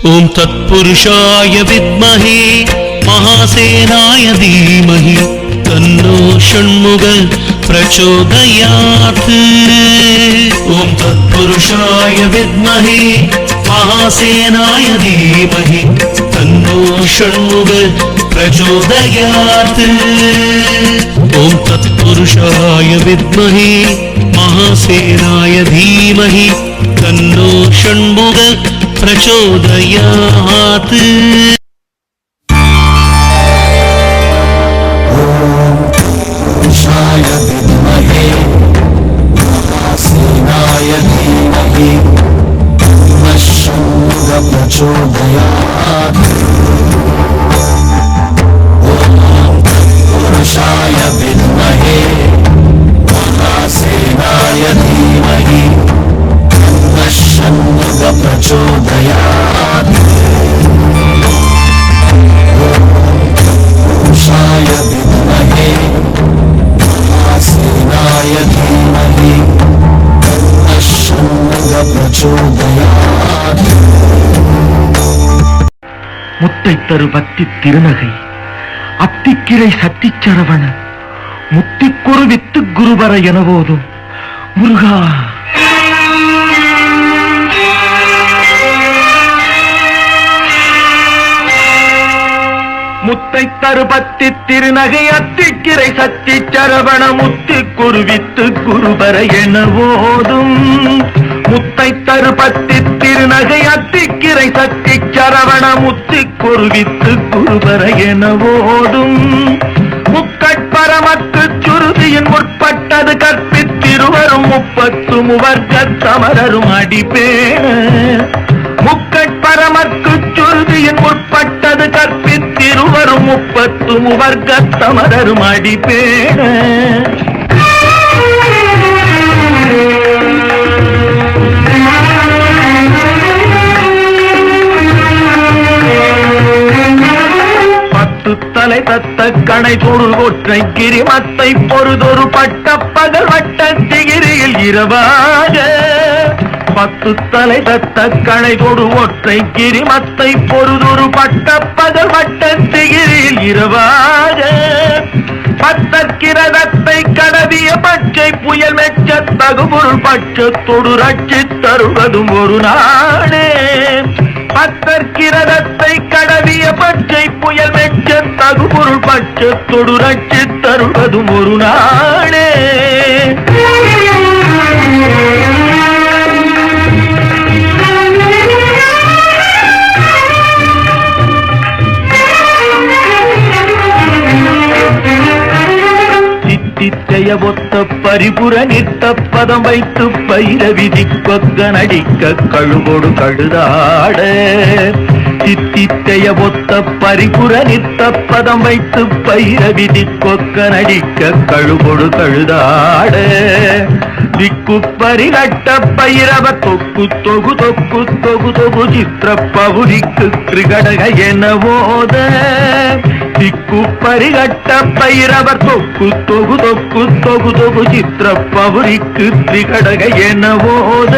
ஓம் தத்புருஷாய வித்மஹே மகாசேனாய தீமஹி தன்னோ ஷண்முக பிரச்சோதயாத். ஓம் தத்புருஷாய வித்மஹே மகாசேனாய தீமஹி தன்னோ ஷண்முக பிரச்சோதயாத். ஓம் தத்புருஷாய வித்மஹே மகாசேனாய தீமஹி தன்னோ ஷண்முக பிரச்சோதயாத். முத்தை தரு பத்தி திருநகை அத்திக்கிரை சத்திச்சரவண முத்திக்குரு வித்து குருவர எனவோதும் முருகா. முத்தை தருபத்தி திருநகை அத்திக்கிரை சத்தி சரவண முத்து குருவித்து குருபர எனவோதும். முத்தை தருபத்தி திருநகை அத்திக்கிரை சத்தி சரவண முத்து குருவித்து குருபர எனவோதும். முக்கட்பரமக்கு சுருதியின் முற்பட்டது கற்பித்திருவரும் முப்பத்து முவர்க்க சமரரும் அடிப்பேன. முக்கட்பரமக்கு சுருதியின் முற்பட்டது கற்பித்திருவரும் முப்பத்து முவர்க்க சமரரும் அடிப்பேன. தலை தத்த கணை தொடு ஒற்றை கிரிமத்தை பொறுதொரு பட்ட பகல் வட்ட திகிரியில் இரவாக. 10 தலை தத்த கணை தொடு ஒற்றை கிரிமத்தை பொறுதொரு பட்ட பகல் வட்ட திகிரியில் இரவாக. பத்தற்கிரதத்தை கடவிய பச்சை புயல் மெச்ச தகுபொருள் பட்சத்தொடு ரட்சி தருவதும் ஒரு நாடே. பத்தற்கிரதத்தை கடவிய பச்சை புயல் மெச்ச தகுபொருள் பட்சத்தொடு ரட்சி தருவதும் ஒரு நாடே. தித்தித்தைய ஒத்த பரிபுர நித்த பதம் வைத்து பைரவிதி கொக்க நடிக்க கழுவோடு கழுதாட. தித்தித்தைய ஒத்த பரிபுர நித்த பதம் வைத்து பைரவிதி கொக்க நடிக்க கழுவோடு கழுதாட. திக்கு பரிகட்ட பைரவ தொக்கு தொகு தொக்கு தொகு தொகு சித்திர பவுரிக்கு கிருகடக எனவோத. திக்கு பரிகட்ட பைரவர் தொக்கு தொகு தொக்கு தொகு தொகு சித்திர பவுரிக்கு திரிகடக எனவோத.